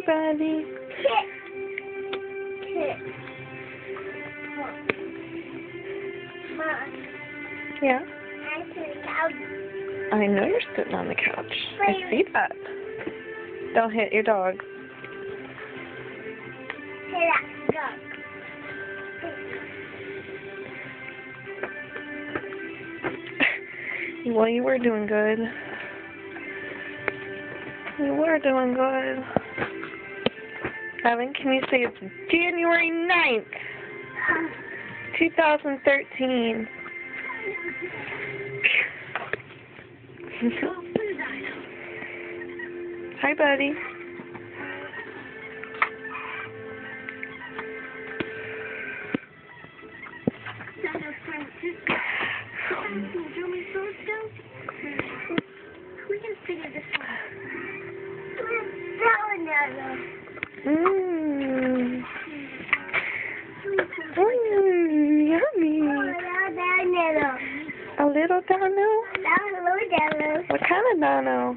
buddy. Yeah? I know you're sitting on the couch. I see that. Don't hit your dog. Well, you were doing good. You were doing good. Evan, can you say it's January 9th, 2013? Hi, buddy. Mmm. Yummy. A little Dano? What kind of Dano?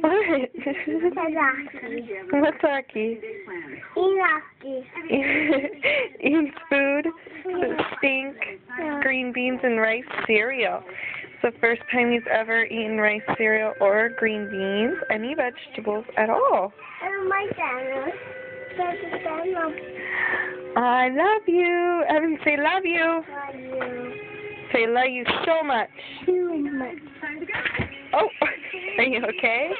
What? What's Aki? Eats food, stink, green beans, and rice cereal. It's the first time he's ever eaten rice cereal or green beans, any vegetables at all. I love you. Evan, say love you. Say love you so much. Oh, are you okay?